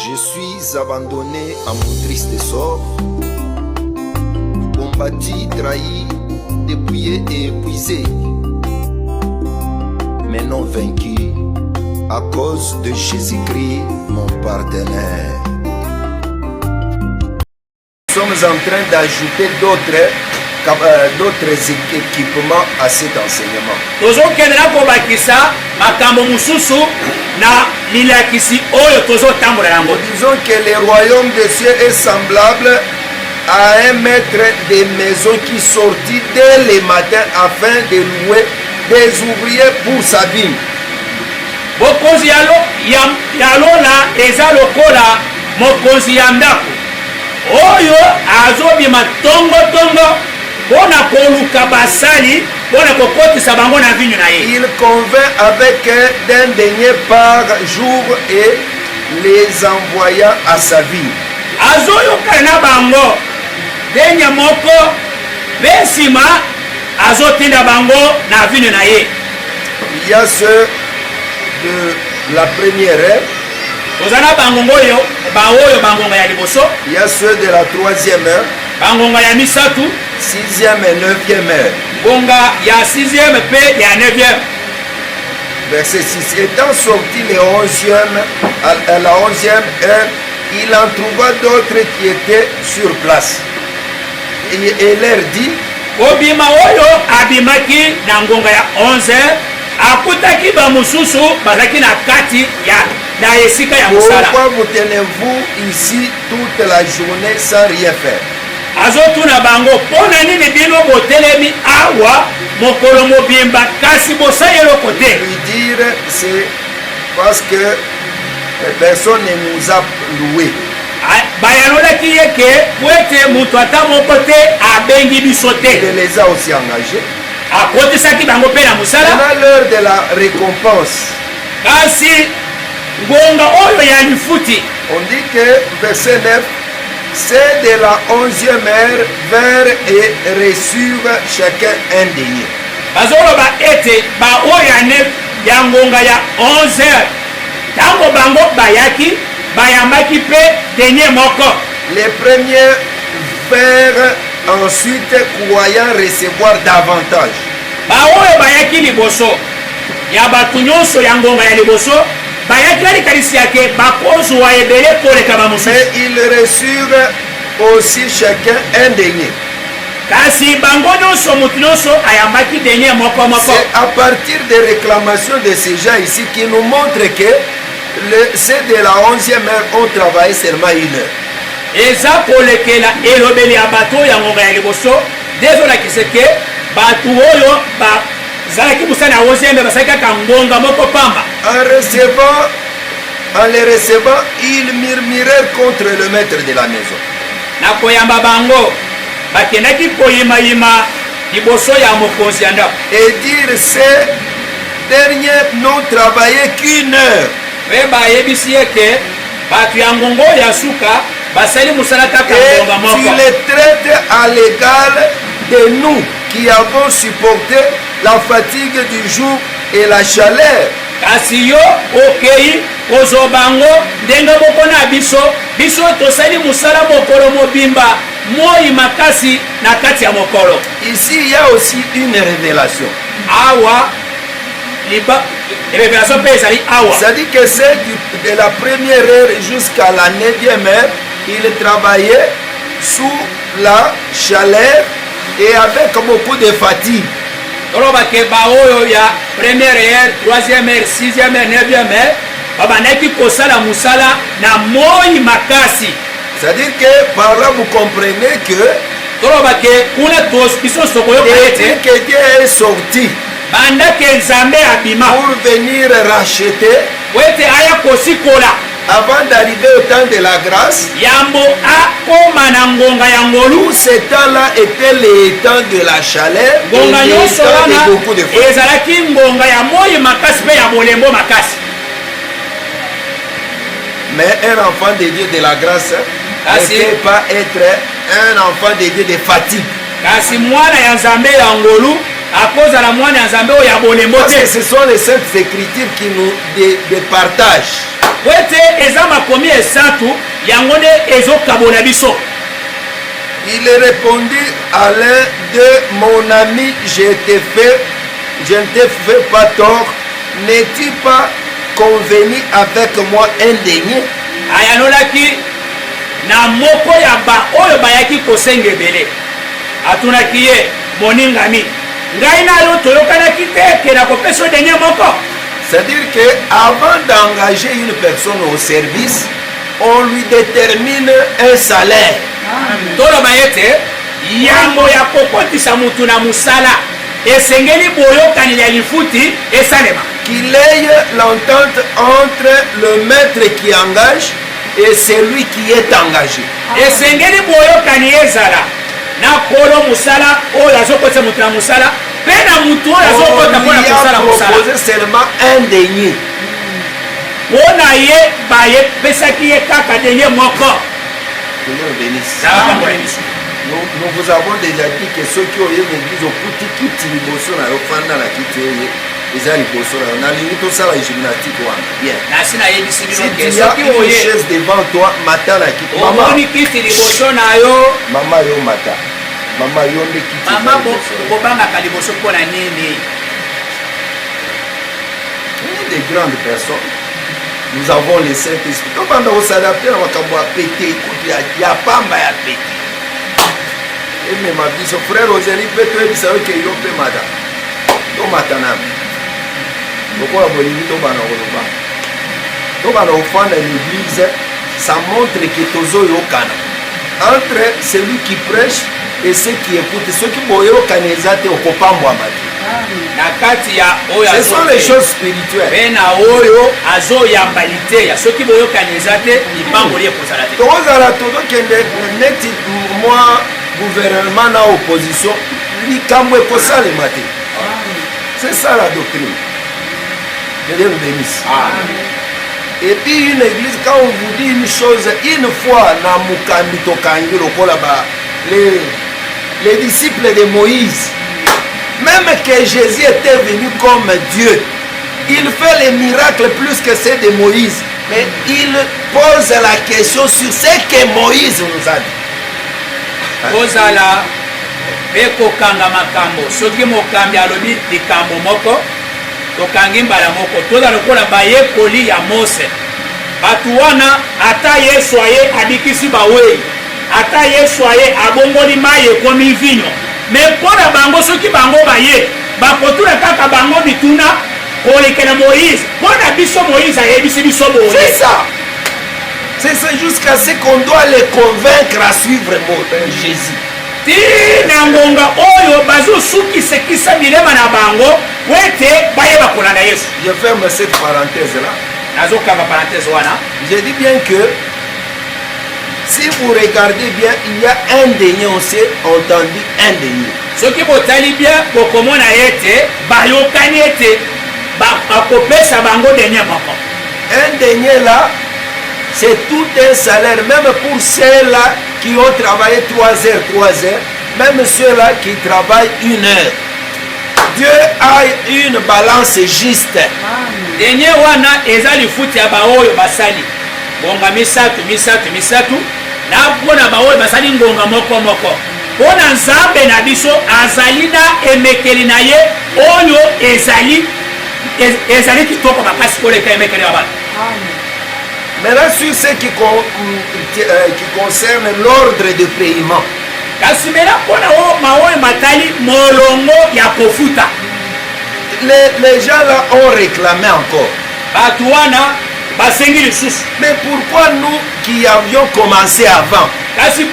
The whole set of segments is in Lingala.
Je suis abandonné à mon triste sort, combattu, trahi, dépouillé et épuisé, mais non vaincu à cause de Jésus-Christ, mon partenaire. Nous sommes en train d'ajouter d'autres équipements à cet enseignement. Disons que le royaume des cieux est semblable à un maître des maisons qui sortit dès le matin afin de louer des ouvriers pour sa vigne. Mokonzi yalola eza lokola mokonzi ya ndako oyo azobima tongo mpona koluka basali mpona kokotisa bango na vinyo na ye. Il convint avec d'un denier par jour et les envoya à sa ville. Azoyokana na bango denya moko mpe nsima azotinda bango na vinyo na ye. Il y a ceux de la première heure. Il y a ceux de la troisième heure, sixième et neuvième heure. Verset 6. Étant sorti à la 11e heure, il en trouva d'autres qui étaient sur place. Et leur dit, akutaki ba mususu bazaki na kati ya esika ya musala. Pourquoi vous tenez-vous ici toute la journée sans rien faire? Azotuna bango pona nini bino botelemi awa mokolo mobimba kasi bosayelo kote. Lui dire c'est parce que personne ne nous a loué. Bayalolaki yeke kwete mutu ata moko te abengi biso te. Il les a aussi engagés. On a l'heure de la récompense. On dit que verset 9, c'est de la 11e heure vers et reçurent chacun un denier. Les premiers vers ensuite croyant recevoir davantage. Mais ils reçurent aussi chacun un denier. C'est à partir des réclamations de ces gens ici qui nous montrent que ceux de la 11e heure ont travaillé seulement une heure. Eza kolekela elobeli ya bato ya ngonga ya liboso dezolakisa ke bato oyo bazalaki musana ya 11e basaki kaka ngonga moko pamba. En les recevant, ils murmurèrent contre le maître de la maison. Na koyamba bango bakendaki koyimayima liboso ya mokonzi ya ndako. Et dire ces derniers n'ont travaillé qu'une heure. Pe bayebisi yeke bato ya ngongo ya suka et tu les traites à l'égal de nous qui avons supporté la fatigue du jour et la chaleur. Kasi yo okei kozobango ndenga mokona biso tosali musala mokolo mobimba moi makasi na kati ya mokolo. Ici il y a aussi une révélation. Awa révélation pe ezali awa. Ça dit que c'est de la première heure jusqu'à la 9e heure. Il travaillait sous la chaleur et avec beaucoup de fatigue. Première heure, troisième heure, sixième heure, neuvième heure, c'est-à-dire que par là vous comprenez que Dieu est sorti pour venir racheter avant d'arriver au temps de la grâce. Tout ce temps-là était le temps de la chaleur et le temps de beaucoup de fatigue. Mais un enfant de Dieu de la grâce ne peut pas être un enfant de Dieu de fatigue. Parce que ce sont les saintes écritures qui nous départagent. wete eza makomi esatu yango nde ezokabola biso. Il répondit à l'un de mon ami, je ne te fais pas tort, n'es-tu pas convenu avec moi un denier? Ayanolaki na moko ya ba oyo bayaki kosenga ebele. Atunaki ye moningami. Ngai na yo toyokanaki te ke na kopesa denier moko. C'est-à-dire qu'avant d'engager une personne au service, on lui détermine un salaire. Toloba ete yango ya kokotisa mutu na musala esengeli boyokani ya lifuti esalema. Qu'il ait l'entente entre le maître qui engage et celui qui est engagé. Esengeli boyokani ezala na kolo musala oyo azokotisa mutu na musala pe na mutu oyo azokota mpona kosala musala. On lui a proposé seulement un denier. Mpona ye bayepesaki ye kaka denier moko. Nous vous avons déjà dit que ceux qui ont eu l'église au petit kiti liboso na yofanda na kiti oyo eza liboso na lingi tosala gymnastique wana bien. Si tu as une chaise devant toi mata na kiti mama kiti liboso na yo mama yo mata mama yo nde kiti mama bobangaka liboso mpona nini? Des grandes personnes. Nous avons les Saint-Esprit. Quand on s'adapte à ma pété, écoute, il y a pas mal à péter. Et même ma vie, son frère Rosélie peut être qu'il savait qu'il y a un madame. Donc maintenant, pourquoi on limite au banc au banc au fond de l'église, ça montre que Tozo est au Cana. Entre celui qui prêche et ceux qui écoutent, ceux qui sont au Canésate au Copan Mohamed. Ce sont les choses spirituelles. Moi, gouvernement na opposition, c'est ça la doctrine. Dieu nous bénisse. Et puis une église, quand on vous dit une chose, une fois, les disciples de Moïse, même que Jésus était venu comme Dieu, il fait les miracles plus que ceux de Moïse. Mais il pose la question sur ce que Moïse nous a dit. Ozala beko kanga makambo soki mokambi alobi likambo moko tokangi mbala moko toza lokola bayekoli ya Mose. Batu wana ata Yesu aye abikisi bawei, ata Yesu aye abongoli mai ekomi vinyo. Mais mpona bango soki bango baye bakotuna kaka bango bituna kolekela Moïse. Mpona biso Moïse ayebisi biso boye. C'est ça. C'est jusqu'à ce qu'on doit les convaincre à suivre Jésus. Tina ngonga oyo bazosukisekisa bilema na bango wete bayeba kolanda Yesu. Je ferme cette parenthèse là. Nazokanga parenthèse wana. Je dis bien que si vous regardez bien, il y a un denier, on s'est entendu un denier. Ce qui botali bien, bokomona ete, bayokani ete, bakopesa bango denier moko. Un denier là, c'est tout un salaire, même pour ceux-là qui ont travaillé 3 heures, même ceux-là qui travaillent 1 heure. Dieu a une balance juste. Denier wana ezali futi ya baoyo basali. Ngonga misatu na mpona baoyo basali ngonga moko mpona Nzambe na biso azali na emekeli na ye oyo ezali kitoko makasi koleka emekeli ya bana. Maintenant sur ce qui concerne l'ordre de paiement, kasi mena mpona maoyo matali molongo ya kofuta, les gens là ont réclamé encore. Batu wana mais pourquoi nous qui avions commencé avant, il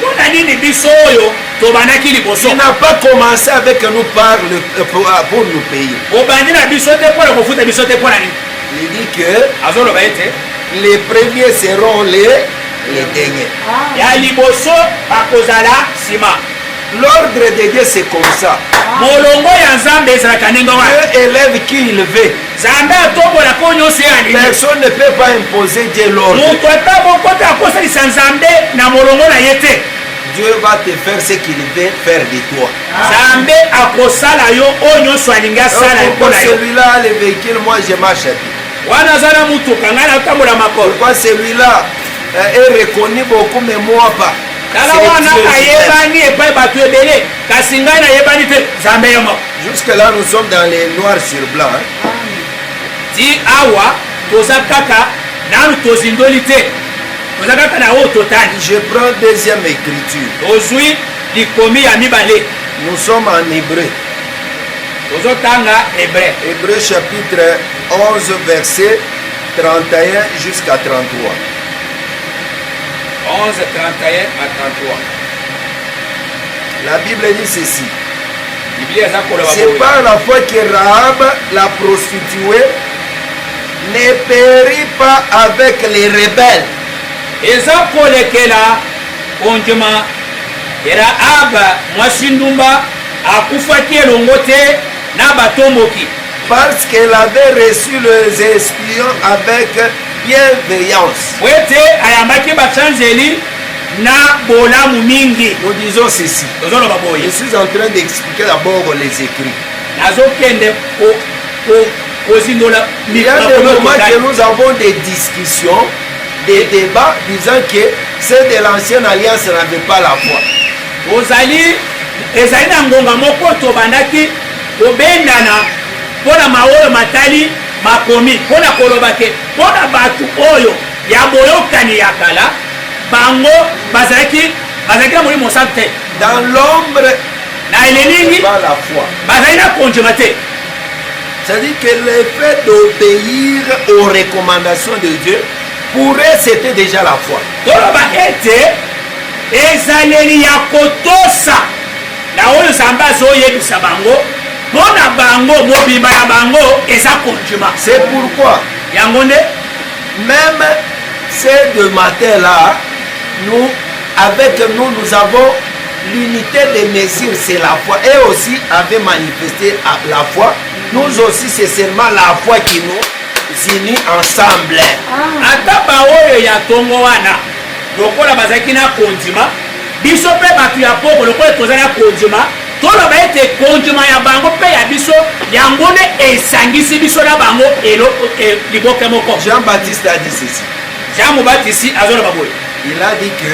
n'a pas commencé avec nous pour nous payer? Il dit que les premiers seront les derniers. L'ordre de Dieu c'est comme ça. Dieu élève qui il veut. Personne ne peut pas imposer Dieu l'ordre. Dieu va te faire ce qu'il veut faire de toi. Celui-là, le véhicule, moi je m'achète. Pourquoi celui-là est reconnu beaucoup, mais moi pas? Jusque là nous sommes dans les noirs sur blanc. Je prends deuxième écriture. Nous sommes en hébreu. Hébreu chapitre 11 verset 31 jusqu'à 33. 11, 31 à 33. La Bible dit ceci. C'est par la foi que Rahab, la prostituée, ne périt pas avec les rebelles. Parce qu'elle avait reçu les espions avec bienveillance. Nous disons ceci. Je suis en train d'expliquer d'abord les écrits. Il y a des moments que nous avons des discussions, des débats disant que ceux de l'ancienne alliance n'avaient pas la foi. Dans l'ombre, pas la foi. C'est-à-dire que le fait d'obéir aux recommandations de Dieu, pour eux, c'était déjà la foi. C'est pourquoi, même ces deux matins-là, nous avons l'unité de mesure, c'est la foi. Eux aussi avaient manifesté la foi. Nous aussi, c'est seulement la foi qui nous unit ensemble. Jean-Baptiste a dit ceci. Il a dit que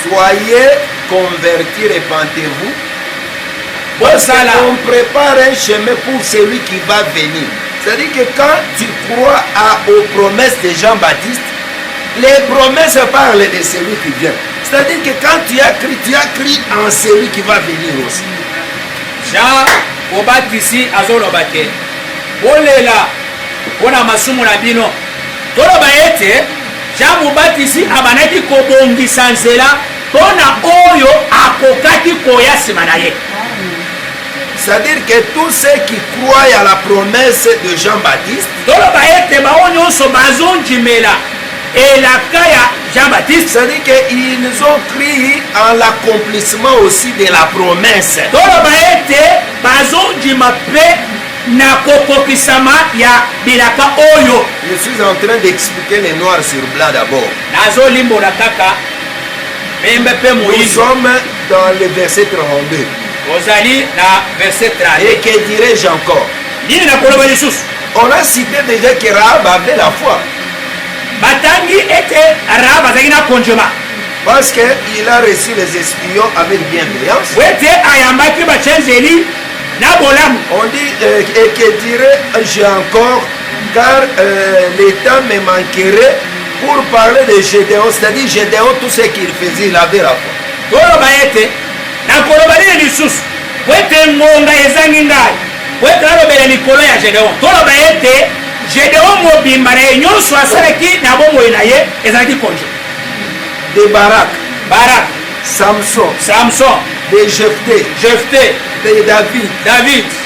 soyez convertis, répentez-vous. On prépare un chemin pour celui qui va venir. C'est-à-dire que quand tu crois aux promesses de Jean-Baptiste, les promesses parlent de celui qui vient. C'est-à-dire que quand tu as cru en celui qui va venir aussi. Jean-Baptiste azolobake. Olela ona masumu na bino. Toloba ete Jean-Baptiste abanaki kobongisa nzela pona oyo akokaki koya sima na ye. C'est-à-dire que tous ceux qui croient à la promesse de Jean-Baptiste, c'est-à-dire qu'ils ont cru en l'accomplissement aussi de la promesse. Je suis en train d'expliquer les noirs sur blanc d'abord. Nous sommes dans le verset 32. Et que dirais-je encore? On a cité déjà que Rahab avait la foi. Parce qu'il a reçu les espions avec bienveillance. On dit, et que dirais-je encore? Car le temps me manquerait pour parler de Gédéon. C'est-à-dire Gédéon, tout ce qu'il faisait, il avait la foi. De Barak, Samson, de Jephthé, de David,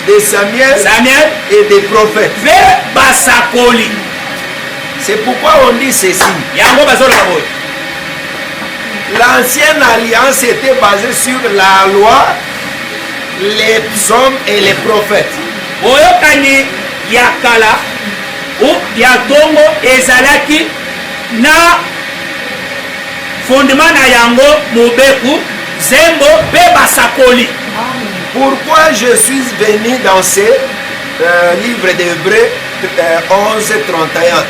de Samuel et des prophètes. C'est pourquoi on dit ceci. L'ancienne alliance était basée sur la loi, les psaumes et les prophètes. Pourquoi je suis venu danser? livre d'Hébreux 11, 31 à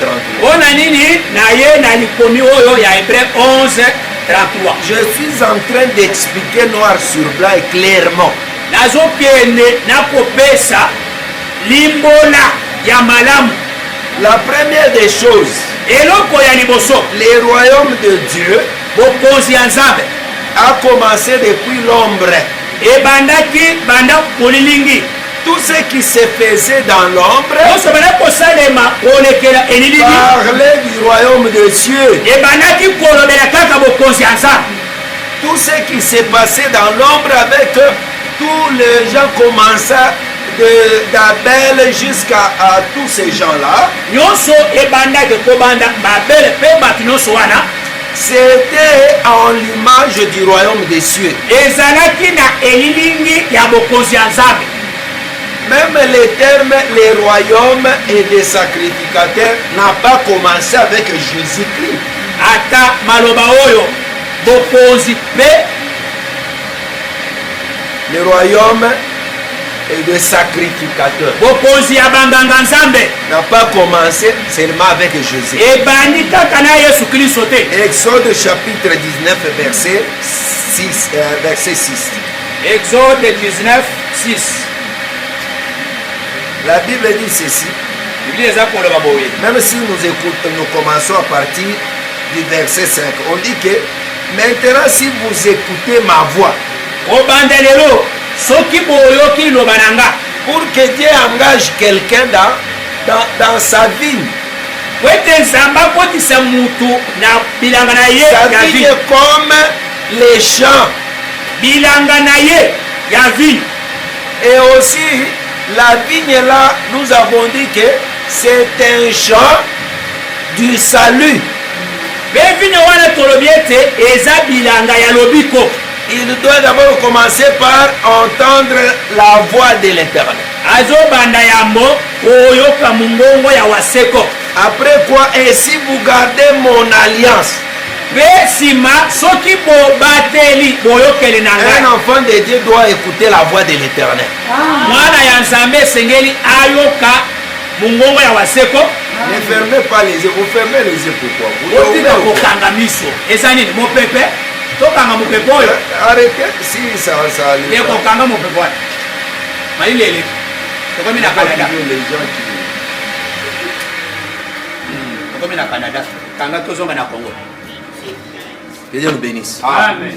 33. Je suis en train d'expliquer noir sur blanc et clairement. La première des choses, le royaume de Dieu a commencé depuis l'ombre. Tout ce qui se faisait dans l'ombre parlait du royaume de Dieu. Tout ce qui s'est passé dans l'ombre avec tous les gens commençant d'Abel jusqu'à tous ces gens-là, c'était en l'image du royaume des cieux. Même les termes, les royaumes et les sacrificateurs n'a pas commencé avec Jésus-Christ. Le royaume et les sacrificateurs n'a pas commencé seulement avec Jésus. Exode chapitre 19 verset 6. Exode 19, 6. La Bible dit ceci. Même si nous commençons à partir du verset 5, on dit que maintenant si vous écoutez ma voix, pour que Dieu engage quelqu'un dans sa vie, sa vie est comme les champs. Et aussi, la vigne là, nous avons dit que c'est un champ du salut. Il doit d'abord commencer par entendre la voix de l'Éternel. Après quoi, et si vous gardez mon alliance, un enfant de Dieu doit écouter la voix de l'Éternel. Ne fermez pas les yeux. Vous fermez les yeux pourquoi? Arrêtez si ça allait. Les que Dieu nous bénisse. Amen.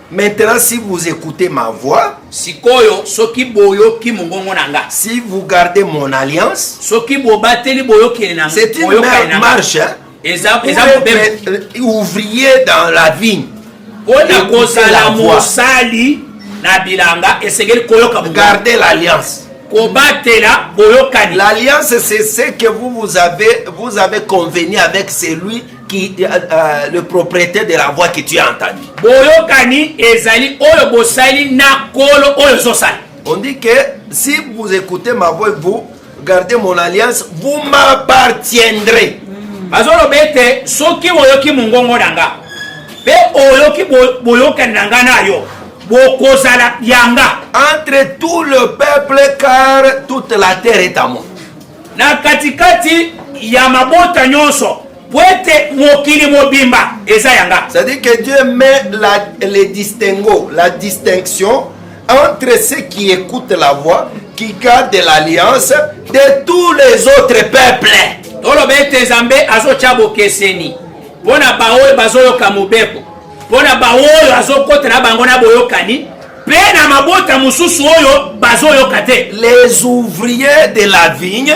Maintenant, si vous écoutez ma voix, si vous gardez mon alliance, c'est une marche. Hein? Ouvrier dans la vigne. Gardez l'alliance. L'alliance, c'est ce que vous avez convenu avec celui qui le propriétaire de la voix que tu as entendu. On dit que si vous écoutez ma voix, vous gardez mon alliance, vous m'appartiendrez. Entre tout le peuple, car toute la terre est à moi. C'est-à-dire que Dieu met la distinction entre ceux qui écoutent la voix, qui gardent l'alliance de tous les autres peuples. Les ouvriers de la vigne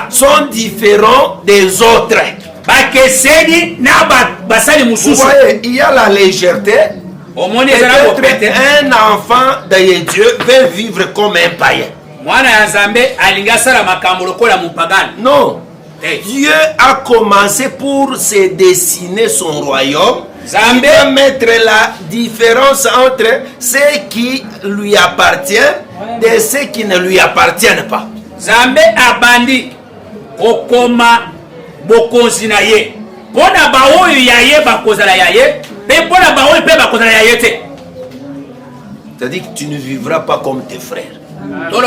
sont différents des autres. Vous voyez, il y a la légèreté. Un enfant de Dieu veut vivre comme un païen. Non. Dieu a commencé pour se dessiner son royaume. Il va mettre la différence entre ceux qui lui appartiennent et ceux qui ne lui appartiennent pas. Zambe abandi okoma bokonzi na ye. Pona baoyo yaye bakozala yaye, pe pona baoyo pe bakozala yaye te. C'est-à-dire que tu ne vivras pas comme tes frères. Tu ne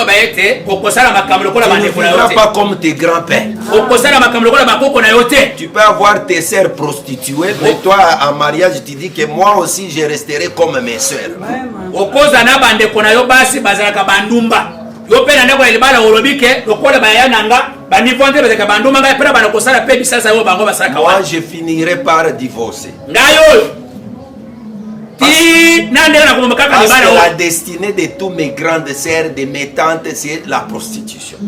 vivras pas comme tes grands-pères. Tu peux avoir tes sœurs prostituées, mais toi, en mariage, tu dis que moi aussi, je resterai comme mes sœurs. Moi, je finirai par divorcer. Parce que la destinée de tous mes grandes sœurs, de mes tantes, c'est la prostitution.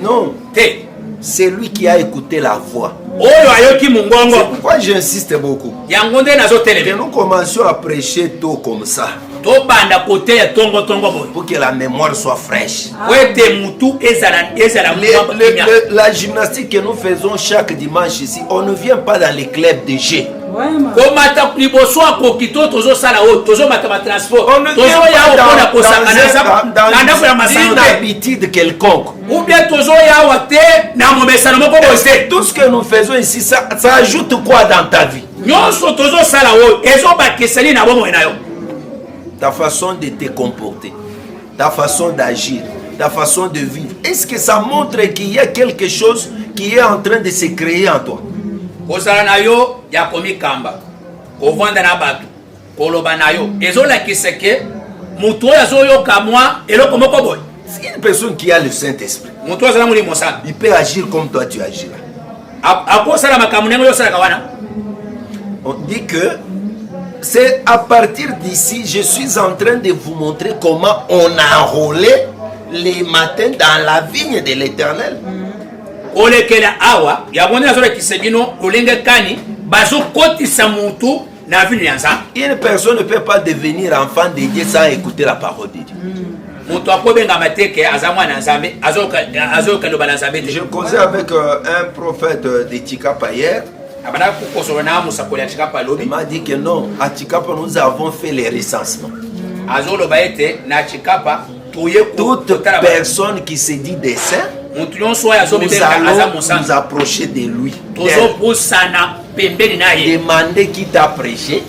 Non, c'est lui qui a écouté la voix. C'est pourquoi j'insiste beaucoup. Que nous commencions à prêcher tôt comme ça. Pour que la mémoire soit fraîche. La gymnastique que nous faisons chaque dimanche ici, on ne vient pas dans les clubs de jeux. On ne vient pas dans une habitude quelconque. Tout ce que nous faisons ici, ça ajoute quoi dans ta vie? Ta façon de te comporter, ta façon d'agir, ta façon de vivre. Est-ce que ça montre qu'il y a quelque chose qui est en train de se créer en toi? Si une personne qui a le Saint-Esprit, il peut agir comme toi tu agiras. On dit que c'est à partir d'ici, je suis en train de vous montrer comment on a enrôlé les matins dans la vigne de l'Éternel. Une personne ne peut pas devenir enfant de Dieu sans écouter la parole de Dieu. Je causais avec un prophète de Tchikapa hier. Il m'a dit que non, à Tchikapa nous avons fait les recensements. Toute personne qui se dit des saints, nous allons nous approcher de lui. Demander qui t'a prêché.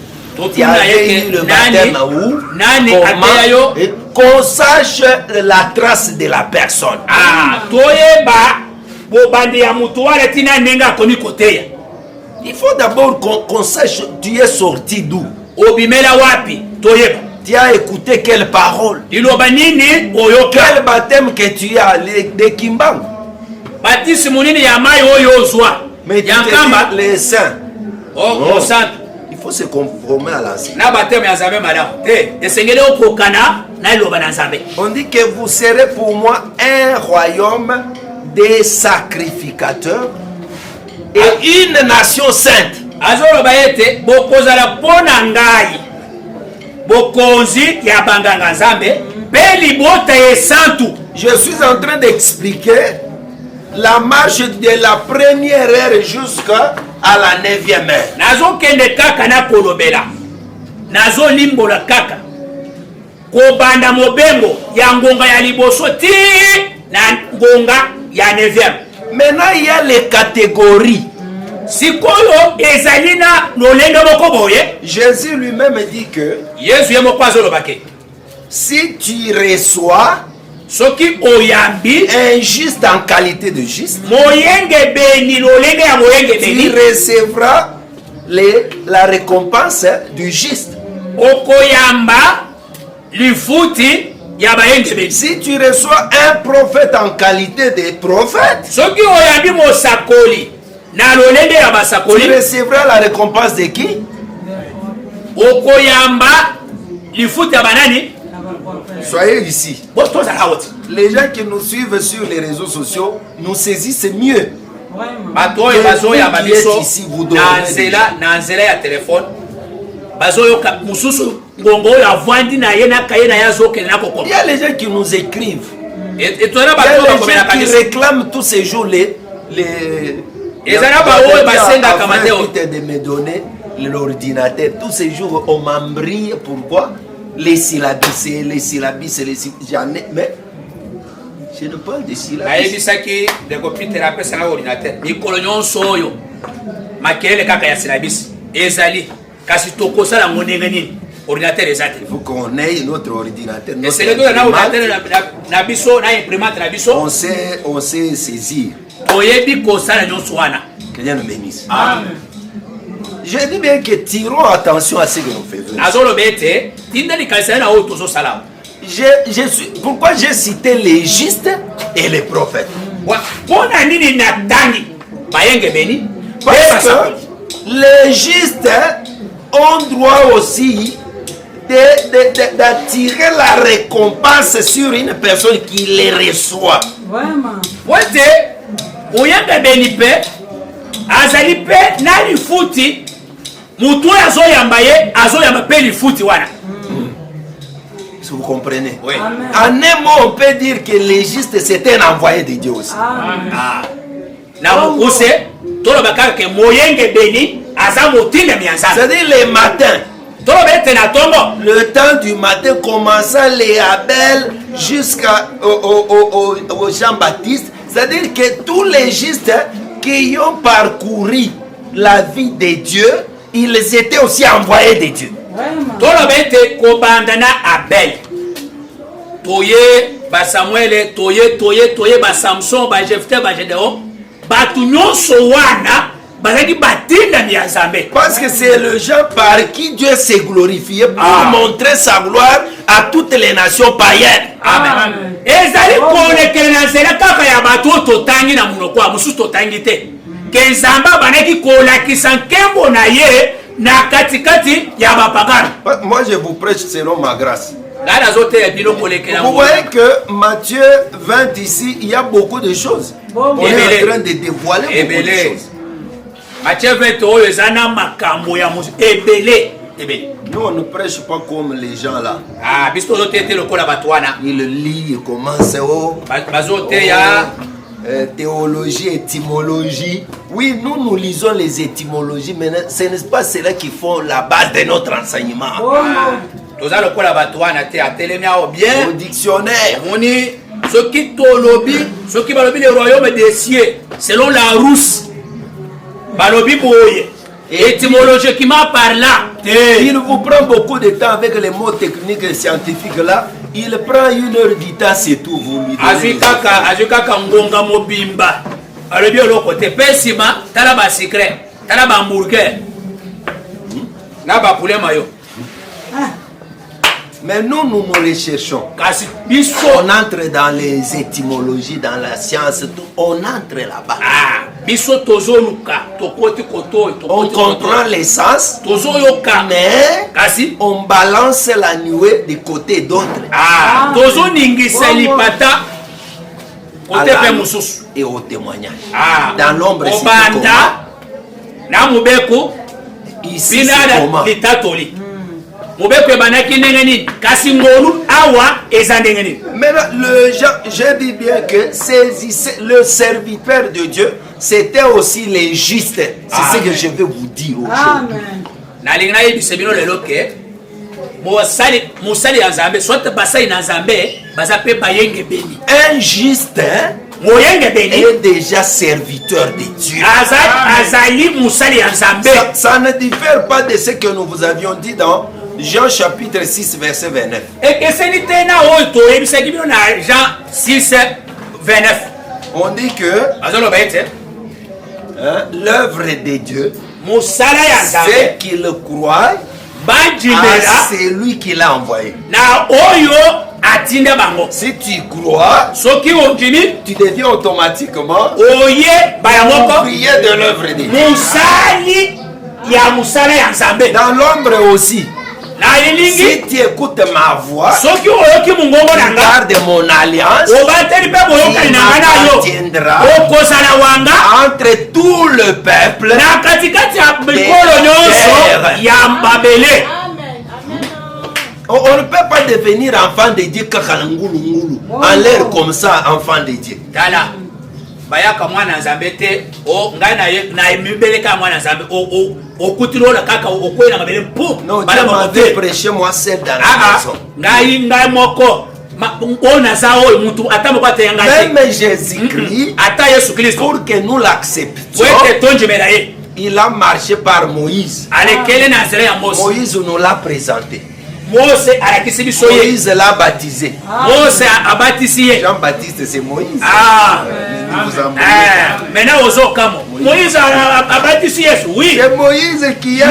Tu avais eu le baptême où, comment, et qu'on sache la trace de la personne. Il faut d'abord qu'on sache tu es sorti d'où. Tu as écouté quelle parole. Quel baptême que tu as, de Kimbang. Mais tu te dis les saints. Il faut se conformer à l'enseignement. On dit que vous serez pour moi un royaume des sacrificateurs et une nation sainte. Je suis en train d'expliquer la marche de la première heure jusqu'à la 9e heure. Maintenant il y a les catégories. Jésus lui-même dit que si tu reçois un juste en qualité de juste, tu recevras la récompense du juste. Si tu reçois un prophète en qualité de prophète, tu recevras la récompense de qui? Soyez ici. Les gens qui nous suivent sur les réseaux sociaux nous saisissent mieux. Ici, vous donnez il y a les gens qui nous écrivent. Il y a les gens qui réclament tous ces jours les de me donner l'ordinateur. Tous ces jours, on m'embrouille. Pourquoi? Les syllabes, mais Je ne parle de syllabus. ayebisaki ndeko Peter apesanga ordinateur mikolo nyonso oyo makelele kaka ya syllabus ezali kasi tokosala yango ndenge nini ordinateur ezali. Il faut qu'on ait notre ordinateur. C'est le dos na ordinateur na biso na imprimante na biso. On sait saisir. Oyebi kosala nyonso wana. Que Dieu nous bénisse. Amen. Je dis bien que tirons attention à ce que nous faisons. Azolobete tindeli kasala na oto so sala. Pourquoi j'ai cité les justes et les prophètes? Pona nini natangi bayenge beni? Parce que les justes ont droit aussi d'attirer la récompense sur une personne qui les reçoit. Vraiment. Wete oyenge beni pe azali pe na lifuti mutu azoyamba ye azoyamba pe lifuti wana. Si vous comprenez. Oui. Amen. En un mot, on peut dire que les justes c'était un envoyé de Dieu aussi. Amen. Ah. Na mukuse tolo bakaka ke moyenge beni aza motinda mianza. C'est-à-dire les matins. Tolo bete na tongo. Le temps du matin commençant les Abel jusqu'au Jean-Baptiste. C'est-à-dire que tous les justes qui ont parcouru la vie de Dieu, ils étaient aussi envoyés de Dieu. Tolo bete kobandana Abel. Toye ba Samuel, toye ba Samson, ba Jephthé, ba Gédéon. Ba tu nyonso wana bazaki batinda mianzambe. Parce que c'est le gens par qui Dieu s'est glorifié pour montrer sa gloire à toutes les nations païennes. Amen. Ezali kolekele na nzela kaka ya bato totangi na munoko wa mususu totangi te. Kenzamba banaki kolakisa nkembo na ye na katikati ya bapagano. Moi je vous prêche selon ma grâce. Vous voyez que Matthieu 20 ici, il y a beaucoup de choses. On est en train de dévoiler beaucoup de choses. Matthieu 20 ezana makambo ya musu ebele. Nous on ne prêche pas comme les gens là. Ah, biso tete lokola batwana. Il lit, il commence théologie, étymologie. Oui, nous lisons les étymologies, mais ce n'est pas cela qui font la base de notre enseignement. Toza lokola batwana te atelemia o bien au dictionnaire. Moni soki tolobi, soki balobi le royaume des cieux selon la Rousse. Balobi boye. Étymologiquement parlant, il vous prend beaucoup de temps avec les mots techniques et scientifiques là. Il prend 1 heure du temps, c'est tout. Vous lui donnez. Azikaka ngonga mobimba. Alobi oloko te pesima tala ba secret, tala ba hamburger. Na ba poulet mayo. Mais nous recherchons. On entre dans les étymologies, dans la science, tout. On entre là-bas. On comprend l'essence, mais on balance la nuée du côté d'autres. Et au témoignage. Dans l'ombre, ici, c'est comment? Maintenant, je dis bien que le serviteur de Dieu, c'était aussi les justes. C'est ce que je vais vous dire aujourd'hui. Un juste est déjà serviteur de Dieu. Ça ne diffère pas de ce que nous vous avions dit dans Jean chapitre 6 verset 29. On dit que l'œuvre de Dieu, c'est qu'il croit à celui qui l'a envoyé. Si tu crois, tu deviens automatiquement ouvrier de l'œuvre de Dieu. Dans l'ombre aussi. Si tu écoutes ma voix, regarde mon alliance, tu m'appartiendras entre tout le peuple on ne peut pas devenir enfant de Dieu en l'air comme ça, enfant de Dieu. Bayaka mwana nzambe te o ngai na emibeleka mwana nzambe okutirola kaka okwena mabele mpu non Dieu m'avait prêché moi seul dans la maison. Ngai moko Même Jésus-Christ, pour que nous l'acceptions, il a marché par Moïse. Moïse nous l'a présenté. Moïse l'a baptisé. Jean-Baptiste, c'est Moïse. Maintenant, Moïse a baptisé Jésus. Oui. C'est Moïse qui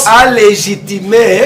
a légitimé